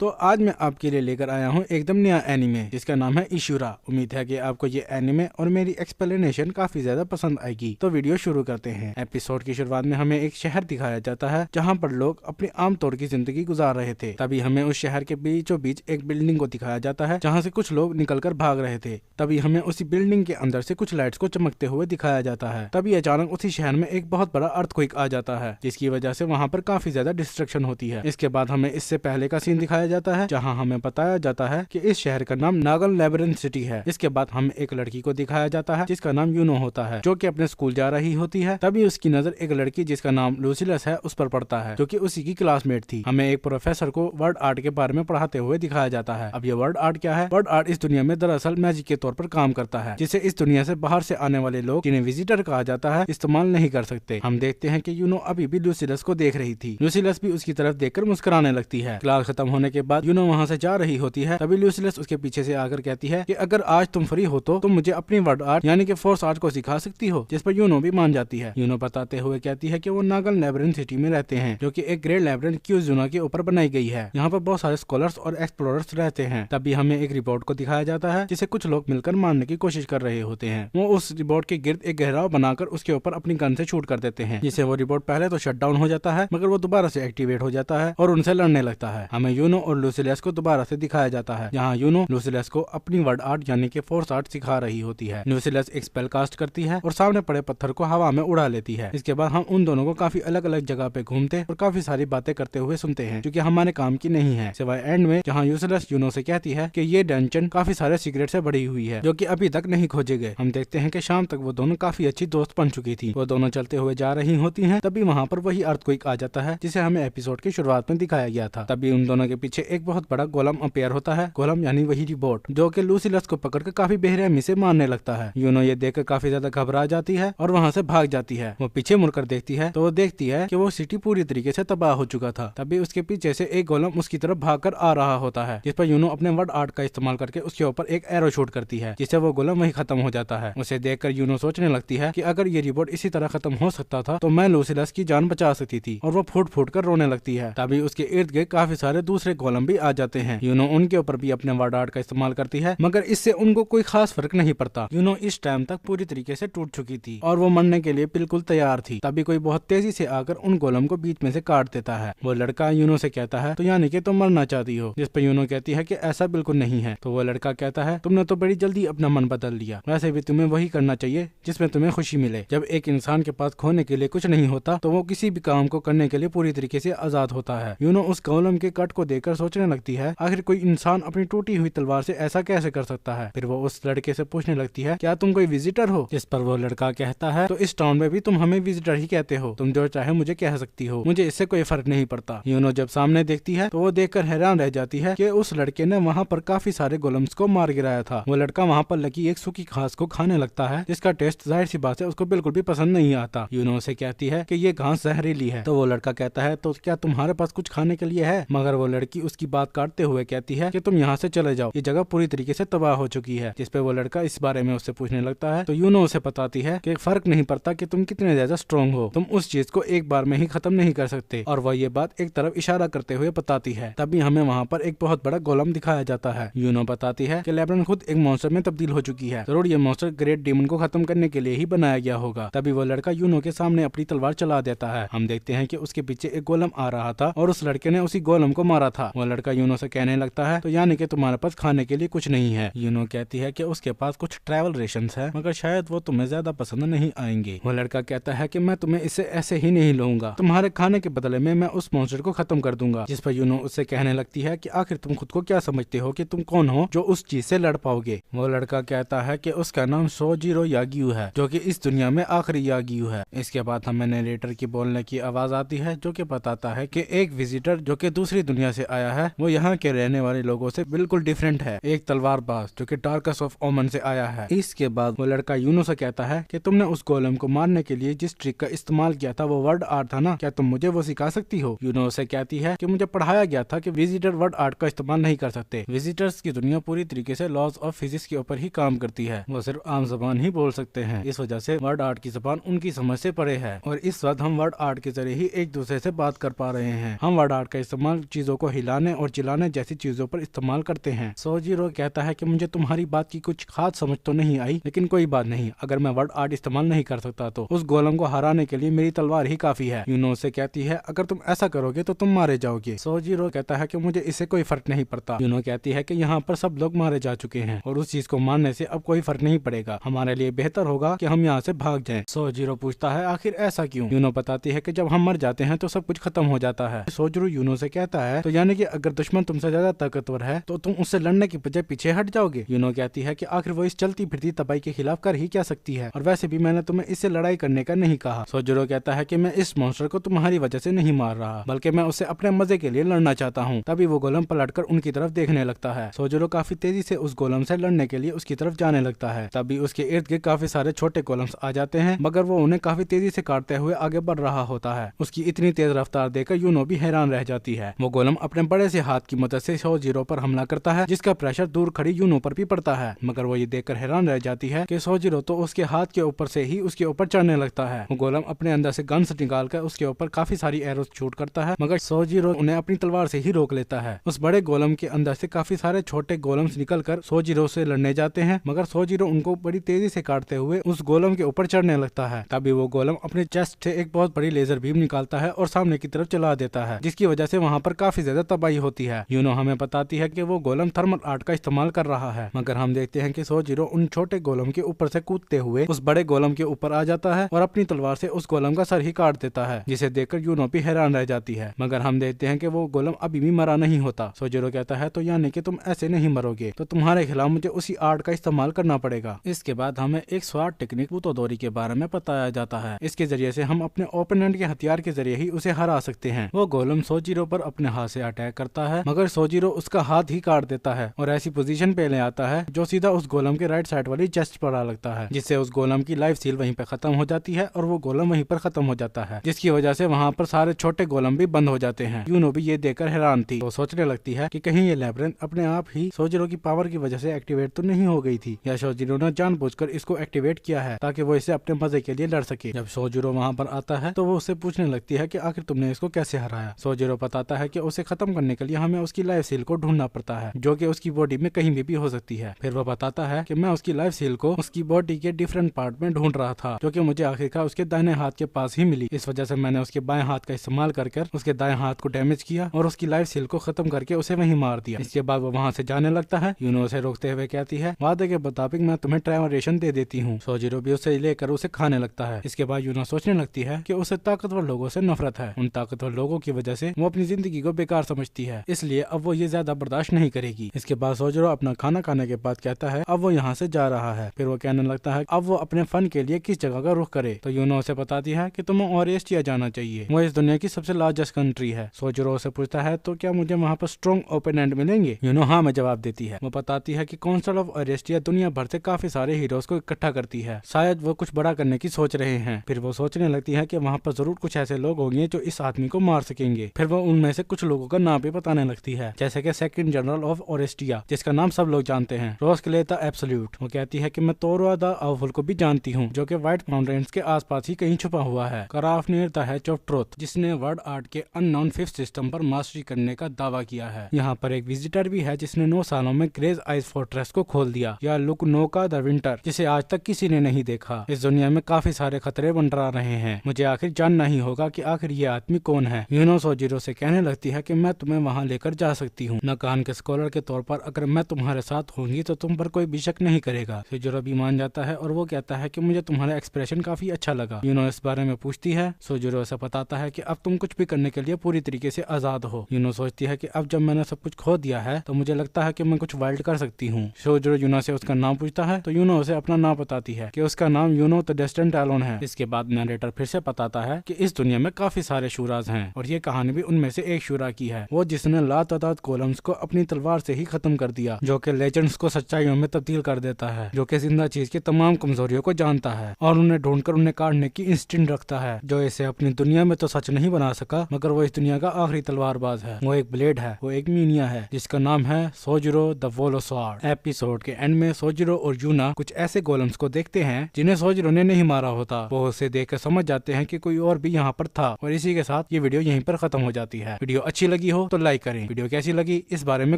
तो आज मैं आपके लिए लेकर आया हूँ एकदम नया एनिमे जिसका नाम है इशूरा। उम्मीद है कि आपको ये एनिमे और मेरी एक्सप्लेनेशन काफी ज्यादा पसंद आएगी। तो वीडियो शुरू करते हैं। एपिसोड की शुरुआत में हमें एक शहर दिखाया जाता है जहाँ पर लोग अपनी आम तौर की जिंदगी गुजार रहे थे। तभी हमें उस शहर के बीचों बीच एक बिल्डिंग को दिखाया जाता है जहाँ से कुछ लोग निकलकर भाग रहे थे। तभी हमें उसी बिल्डिंग के अंदर से कुछ लाइट्स को चमकते हुए दिखाया जाता है। तभी अचानक उसी शहर में एक बहुत बड़ा अर्थक्वेक आ जाता है जिसकी वजह से वहाँ पर काफी ज्यादा डिस्ट्रक्शन होती है। इसके बाद हमें इससे पहले का सीन दिखाया जाता है जहाँ हमें बताया जाता है कि इस शहर का नाम नागल लैबिरिंथ सिटी है। इसके बाद हमें एक लड़की को दिखाया जाता है जिसका नाम यूनो होता है जो कि अपने स्कूल जा रही होती है। तभी उसकी नजर एक लड़की जिसका नाम लूसिलस है उस पर पड़ता है जो कि उसी की क्लासमेट थी। हमें एक प्रोफेसर को वर्ड आर्ट के बारे में पढ़ाते हुए दिखाया जाता है। अब ये वर्ड आर्ट क्या है? वर्ड आर्ट इस दुनिया में दरअसल मैजिक के तौर पर काम करता है जिसे इस दुनिया से बाहर से आने वाले लोग जिन्हें विजिटर कहा जाता है इस्तेमाल नहीं कर सकते। हम देखते हैं कि यूनो अभी भी लूसिलस को देख रही थी। लूसिलस भी उसकी तरफ देखकर मुस्कुराने लगती है। क्लास खत्म होने के बाद यूनो वहाँ से जा रही होती है। तभी लूसिलस उसके पीछे से आकर कहती है कि अगर आज तुम फ्री हो तो तुम मुझे अपनी वर्ड आर्ट यानी कि फोर्स आर्ट को सिखा सकती हो, जिस पर यूनो भी मान जाती है। यूनो बताते हुए कहती है कि वो नागल लैबिरिंथ सिटी में रहते हैं जो कि एक ग्रेट लैबिरिंथ क्यूजुना के ऊपर बनाई गई है। यहाँ पर बहुत सारे स्कॉलर्स और एक्सप्लोरर्स रहते हैं। तभी हमें एक रिपोर्ट को दिखाया जाता है जिसे कुछ लोग मिलकर मारने की कोशिश कर रहे होते हैं। वो उस रिपोर्ट के गिर्द एक घेराव बनाकर उसके ऊपर अपनी गन से शूट कर देते हैं जिससे वो रिपोर्ट पहले तो शट डाउन हो जाता है मगर वो दोबारा से एक्टिवेट हो जाता है और उनसे लड़ने लगता है। हमें यूनो और लूसिलस को दोबारा से दिखाया जाता है जहाँ यूनो लूसिलस को अपनी वर्ड आर्ट यानी कि फोर्स आर्ट सिखा रही होती है। लूसिलस एक स्पेल कास्ट करती है और सामने पड़े पत्थर को हवा में उड़ा लेती है। इसके बाद हम उन दोनों को काफी अलग अलग जगह पे घूमते और काफी सारी बातें करते हुए सुनते हैं जो कि हमारे काम की नहीं है, सिवाय एंड में जहाँ लूसिलस यूनो से कहती है कि ये डंजन काफी सारे सीक्रेट से भरी हुई है जो कि अभी तक नहीं खोजे गए। हम देखते हैं कि शाम तक वो दोनों काफी अच्छी दोस्त बन चुकी थी। वो दोनों चलते हुए जा रही होती हैं। तभी वहाँ पर वही अर्थक्वेक आ जाता है जिसे हमें एपिसोड की शुरुआत में दिखाया गया था। तभी उन दोनों के पीछे एक बहुत बड़ा गोलम अपेयर होता है। गोलम यानी वही रिबोट जो कि लूसिलस को पकड़कर काफी बेरहमी से मारने लगता है। यूनो ये देखकर काफी ज्यादा घबरा जाती है और वहाँ से भाग जाती है। वो पीछे मुड़कर देखती है तो वो देखती है कि वो सिटी पूरी तरीके से तबाह हो चुका था। तभी उसके पीछे से एक गोलम उसकी तरफ भागकर आ रहा होता है जिस पर यूनो अपने वर्ड आर्ट का इस्तेमाल करके उसके ऊपर एक एरो शूट करती है जिससे वो गोलम वही खत्म हो जाता है। उसे देखकर यूनो सोचने लगती है कि अगर ये रिबोट इसी तरह खत्म हो सकता था तो मैं लूसिलस की जान बचा सकती थी और वो फूट फूट कर रोने लगती है। तभी उसके इर्द गिर्द काफी सारे दूसरे गोलम भी आ जाते हैं। यूनो उनके ऊपर भी अपने वर्ड आर्ट का इस्तेमाल करती है मगर इससे उनको कोई खास फर्क नहीं पड़ता। यूनो इस टाइम तक पूरी तरीके से टूट चुकी थी और वो मरने के लिए बिल्कुल तैयार थी। तभी कोई बहुत तेजी से आकर उन गोलम को बीच में से काट देता है। वो लड़का यूनो से कहता है तो यानी कि तुम मरना चाहती हो, जिस पर यूनो कहती है कि ऐसा बिल्कुल नहीं है। तो वो लड़का कहता है तुमने तो बड़ी जल्दी अपना मन बदल लिया, वैसे भी तुम्हें वही करना चाहिए जिसमें तुम्हें खुशी मिले। जब एक इंसान के पास खोने के लिए कुछ नहीं होता तो वो किसी भी काम को करने के लिए पूरी तरीके से आजाद होता है। यूनो उस गोलम के कट को देखकर सोचने लगती है आखिर कोई इंसान अपनी टूटी हुई तलवार से ऐसा कैसे कर सकता है। फिर वो उस लड़के से पूछने लगती है क्या तुम कोई विजिटर हो, जिस पर वो लड़का कहता है तो इस टाउन में भी तुम हमें विजिटर ही कहते हो, तुम जो चाहे मुझे कह सकती हो, मुझे इससे कोई फर्क नहीं पड़ता। यूनो जब सामने देखती है तो वो देखकर हैरान रह जाती है कि उस लड़के ने वहाँ पर काफी सारे गोलम्स को मार गिराया था। वो लड़का वहाँ पर लगी एक सूखी घास को खाने लगता है जिसका टेस्ट जाहिर सी बात है उसको बिल्कुल भी पसंद नहीं आता। यूनो से कहती है कि ये घास जहरीली है। तो वो लड़का कहता है तो क्या तुम्हारे पास कुछ खाने के लिए है, मगर वो लड़की उसकी बात काटते हुए कहती है कि तुम यहाँ से चले जाओ, ये जगह पूरी तरीके से तबाह हो चुकी है। जिस पे वो लड़का इस बारे में उससे पूछने लगता है तो यूनो उसे बताती है कि फर्क नहीं पड़ता कि तुम कितने ज्यादा स्ट्रॉन्ग हो, तुम उस चीज को एक बार में ही खत्म नहीं कर सकते। और वह ये बात एक तरफ इशारा करते हुए बताती है। तभी हमें वहाँ पर एक बहुत बड़ा गोलम दिखाया जाता है। यूनो बताती है कि लैबिरिंथ खुद एक मॉन्स्टर में तब्दील हो चुकी है, जरूर ये मॉन्स्टर ग्रेट डीमन को खत्म करने के लिए ही बनाया गया होगा। तभी वो लड़का यूनो के सामने अपनी तलवार चला देता है। हम देखते हैं कि उसके पीछे एक गोलम आ रहा था और उस लड़के ने उसी गोलम को मारा था। वो लड़का यूनो से कहने लगता है तो यानी कि तुम्हारे पास खाने के लिए कुछ नहीं है। यूनो कहती है कि उसके पास कुछ ट्रैवल रेशंस है मगर शायद वो तुम्हें ज्यादा पसंद नहीं आएंगे। वो लड़का कहता है कि मैं तुम्हें इससे ऐसे ही नहीं लूंगा, तुम्हारे खाने के बदले में मैं उस मॉन्स्टर को खत्म कर दूंगा। जिस पर यूनो उससे कहने लगती है कि आखिर तुम खुद को क्या समझते हो कि तुम कौन हो जो उस चीज से लड़ पाओगे। वो लड़का कहता है कि उसका नाम सोजिरो यागियू है जो कि इस दुनिया में आखिरी यागियू है। इसके बाद हमें नरेटर की बोलने की आवाज आती है जो कि बताता है कि एक विजिटर जो कि दूसरी दुनिया से आया है वो यहाँ के रहने वाले लोगों से बिल्कुल डिफरेंट है, एक तलवारबाज जो कि डार्कस ऑफ ओमन से आया है। इसके बाद वो लड़का यूनो से कहता है कि तुमने उस गोलम को मारने के लिए जिस ट्रिक का इस्तेमाल किया था वो वर्ड आर्ट था ना, क्या तुम मुझे वो सिखा सकती हो। यूनो से कहती है कि मुझे पढ़ाया गया था कि विजिटर वर्ड आर्ट का इस्तेमाल नहीं कर सकते, विजिटर्स की दुनिया पूरी तरीके से लॉज ऑफ फिजिक्स के ऊपर ही काम करती है, वो सिर्फ आम जबान ही बोल सकते हैं, इस वजह से वर्ड आर्ट की जबान उनकी समझ से परे है और इस वक्त हम वर्ड आर्ट के जरिए ही एक दूसरे से बात कर पा रहे हैं। हम वर्ड आर्ट का इस्तेमाल चीजों को हिला हिलाने और चिल्लाने जैसी चीजों पर इस्तेमाल करते हैं। सोजीरो कहता है कि मुझे तुम्हारी बात की कुछ खास समझ तो नहीं आई, लेकिन कोई बात नहीं, अगर मैं वर्ड आर्ट इस्तेमाल नहीं कर सकता तो उस गोलम को हराने के लिए मेरी तलवार ही काफी है। यूनो से कहती है अगर तुम ऐसा करोगे तो तुम मारे जाओगे। सोजीरो कहता है कि मुझे इससे कोई फर्क नहीं पड़ता। यूनो कहती है कि यहाँ पर सब लोग मारे जा चुके हैं और उस चीज को मारने से अब कोई फर्क नहीं पड़ेगा, हमारे लिए बेहतर होगा कि हम यहाँ से भाग जाएं। सोजीरो पूछता है आखिर ऐसा क्यों? यूनो बताती है कि जब हम मर जाते हैं तो सब कुछ खत्म हो जाता है। सोजीरो यूनो से कहता है तो यानी कि अगर दुश्मन तुमसे ज्यादा ताकतवर है तो तुम उससे लड़ने की बजाय पीछे हट जाओगे। यूनो कहती है कि आखिर वो इस चलती फिरती तबाही के खिलाफ कर ही क्या सकती है, और वैसे भी मैंने तुम्हें इससे लड़ाई करने का नहीं कहा। सोजीरो कहता है कि मैं इस मॉन्स्टर को तुम्हारी वजह से नहीं मार रहा, बल्कि मैं उससे अपने मजे के लिए लड़ना चाहता हूँ। तभी वो गोलम पलटकर उनकी तरफ देखने लगता है। सोजीरो काफी तेजी से उस गोलम से लड़ने के लिए उसकी तरफ जाने लगता है। तभी उसके इर्द गिर्द काफी सारे छोटे गोलम्स आ जाते हैं, मगर वो उन्हें काफी तेजी से काटते हुए आगे बढ़ रहा होता है। उसकी इतनी तेज रफ्तार देखकर यूनो भी हैरान रह जाती है। वो गोलम अपने बड़े से हाथ की मदद से सोजीरो पर हमला करता है, जिसका प्रेशर दूर खड़ी यूनो पर भी पड़ता है, मगर वो ये देखकर हैरान रह जाती है कि सोजीरो तो उसके हाथ के ऊपर से ही उसके ऊपर चढ़ने लगता है। वो गोलम अपने अंदर से गन्स निकालकर उसके ऊपर काफी सारी एरोस शूट करता है, मगर सोजीरो उन्हें अपनी तलवार से ही रोक लेता है। उस बड़े गोलम के अंदर से काफी सारे छोटे गोलम्स निकलकर सोजीरो से लड़ने जाते हैं, मगर सोजीरो उनको बड़ी तेजी से काटते हुए उस गोलम के ऊपर चढ़ने लगता है। तभी वो गोलम अपने चेस्ट से एक बहुत बड़ी लेजर बीम निकालता है और सामने की तरफ चला देता है, जिसकी वजह से वहाँ पर काफी ज्यादा तबाही होती है। यूनो हमें बताती है कि वो गोलम थर्मल आर्ट का इस्तेमाल कर रहा है, मगर हम देखते हैं कि सोजीरो उन छोटे गोलम के ऊपर से कूदते हुए उस बड़े गोलम के ऊपर आ जाता है और अपनी तलवार से उस गोलम का सर ही काट देता है, जिसे देखकर यूनो भी हैरान रह जाती है। मगर हम देखते हैं कि वो गोलम अभी भी मरा नहीं होता। सोजीरो कहता है तो यानी कि तुम ऐसे नहीं मरोगे, तो तुम्हारे खिलाफ मुझे उसी आर्ट का इस्तेमाल करना पड़ेगा। इसके बाद हमें एक स्वाट टेक्निक बूतोदोरी के बारे में बताया जाता है। इसके जरिए से हम अपने ओपोनेंट के हथियार के जरिए ही उसे हरा सकते हैं। वो गोलम सोजीरो पर अपने हाथ से अटैक करता है, मगर सोजीरो उसका हाथ ही काट देता है और ऐसी पोजीशन पे ले आता है जो सीधा उस गोलम के राइट साइड वाली चेस्ट पर आ लगता है, जिससे उस गोलम की लाइफ सील वहीं पर खत्म हो जाती है और वो गोलम वहीं पर खत्म हो जाता है, जिसकी वजह से वहाँ पर सारे छोटे गोलम भी बंद हो जाते हैं। यूनो भी ये देखकर हैरान थी। वो सोचने लगती है कि कहीं ये लैब्रिंथ अपने आप ही सोजीरो की पावर की वजह से एक्टिवेट तो नहीं हो गई थी, या सोजीरो ने जानबूझकर इसको एक्टिवेट किया है ताकि वो इसे अपने मजे के लिए लड़ सके। जब सोजीरो वहाँ पर आता है तो वो उससे पूछने लगती है कि आखिर तुमने इसको कैसे हराया। सोजीरो बताता है कि उसे खत्म करने के लिए हमें उसकी लाइफ सील को ढूंढना पड़ता है, जो कि उसकी बॉडी में कहीं भी हो सकती है। फिर वो बताता है कि मैं उसकी लाइफ सील को उसकी बॉडी के डिफरेंट पार्ट में ढूंढ रहा था, जो कि मुझे आखिरकार उसके दाहिने हाथ के पास ही मिली। इस वजह से मैंने उसके बाएं हाथ का इस्तेमाल कर उसके दाएं हाथ को डैमेज किया और उसकी लाइफ सील को खत्म करके उसे वहीं मार दिया। इसके बाद वो वहाँ से जाने लगता है। यूनो उसे रोकते हुए कहती है वादे के मुताबिक मैं तुम्हें ट्रैवल रेशन दे देती हूँ। सोजीरो भी उसे लेकर उसे खाने लगता है। इसके बाद यूनो सोचने लगती है कि उसे ताकतवर लोगों से नफरत है। उन ताकतवर लोगों की वजह से वो अपनी जिंदगी को बेकार समझती है, इसलिए अब वो ये ज्यादा बर्दाश्त नहीं करेगी। इसके बाद सोजीरो अपना खाना खाने के बाद कहता है अब वो यहाँ से जा रहा है। फिर वो कहने लगता है अब वो अपने फन के लिए किस जगह का रुख करे। तो यूनो उसे बताती है कि तुम्हें ऑरेस्टिया जाना चाहिए, वो इस दुनिया की सबसे लार्जेस्ट कंट्री है। सोजीरो से पूछता है तो क्या मुझे वहाँ पर स्ट्रॉन्ग ओपोनेंट मिलेंगे? यूनो हाँ में जवाब देती है। वो बताती है कि काउंसिल ऑफ ऑरेस्टिया दुनिया भर से काफी सारे हीरोज को इकट्ठा करती है, शायद वो कुछ बड़ा करने की सोच रहे हैं। फिर वो सोचने लगती है कि वहाँ पर जरूर कुछ ऐसे लोग होंगे जो इस आदमी को मार सकेंगे। फिर वो उनमें से कुछ लोगों का नाम भी बताने लगती है, जैसे कि सेकंड जनरल ऑफ ऑरेस्टिया, जिसका नाम सब लोग जानते हैं, रोस्कले द एब्सोल्यूट। वो कहती है कि मैं तोरवा द अवफुल को भी जानती हूँ, जो कि व्हाइट माउंटेन्स के आसपास ही कहीं छुपा हुआ है, कराफनीर द हैच ऑफ ट्रुथ, जिसने वर्ड आर्ट के अननोन फिफ्थ सिस्टम पर मास्टरी करने का दावा किया है। यहाँ पर एक विजिटर भी है जिसने 9 सालों में ग्रेज आइस फोर्ट्रेस को खोल दिया, या लुकनोका द विंटर, जिसे आज तक किसी ने नहीं देखा। इस दुनिया में काफी सारे खतरे मंडरा रहे हैं, मुझे आखिर जानना ही होगा कि आखिर ये आदमी कौन है। यूनो सोजीरो से कहने लगती है कि मैं तुम्हें वहाँ लेकर जा सकती हूँ, नकान के स्कॉलर के तौर पर अगर मैं तुम्हारे साथ होंगी तो तुम पर कोई भी शक नहीं करेगा। सोजीरो भी मान जाता है और वो कहता है कि मुझे तुम्हारा एक्सप्रेशन काफी अच्छा लगा। यूनो इस बारे में पूछती है। सोजीरो से बताता है कि अब तुम कुछ भी करने के लिए पूरी तरीके से आजाद हो। यूनो सोचती है कि अब जब मैंने सब कुछ खो दिया है तो मुझे लगता है कि मैं कुछ वाइल्ड कर सकती हूँ। सोजीरो यूनो से उसका नाम पूछता है तो यूनो उसे अपना नाम बताती है कि उसका नाम यूनो द डेस्टिन्ड टैलोन है। इसके बाद नरेटर फिर से बताता है कि इस दुनिया में काफी सारे शूराज हैं और ये कहानी भी उनमें से एक शूरा की है, वो जिसने लातादाद कोलम्स को अपनी तलवार से ही खत्म कर दिया, जो कि लेजेंड्स को सच्चाइयों में तब्दील कर देता है, जो कि जिंदा चीज की तमाम कमजोरियों को जानता है और उन्हें ढूंढकर उन्हें काटने की इंस्टिंक्ट रखता है, जो इसे अपनी दुनिया में तो सच नहीं बना सका मगर वो इस दुनिया का आखिरी तलवारबाज है। वो एक ब्लेड है, वो एक मीनिया है जिसका नाम है सोजिरो द वोलोसॉर्ड। एपिसोड के एंड में सोजिरो और यूना कुछ ऐसे गोलम्स को देखते हैं जिन्हें सोजिरो ने नहीं मारा होता। वो उसे देखकर समझ जाते हैं कि कोई और भी यहाँ पर था और इसी के साथ ये वीडियो यहीं पर खत्म हो जाती है। वीडियो अच्छी लगी हो तो लाइक करें। वीडियो कैसी लगी इस बारे में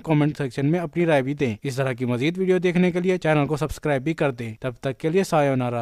कमेंट सेक्शन में अपनी राय भी दें। इस तरह की मजीद वीडियो देखने के लिए चैनल को सब्सक्राइब भी कर दें। तब तक के लिए सायोनारा।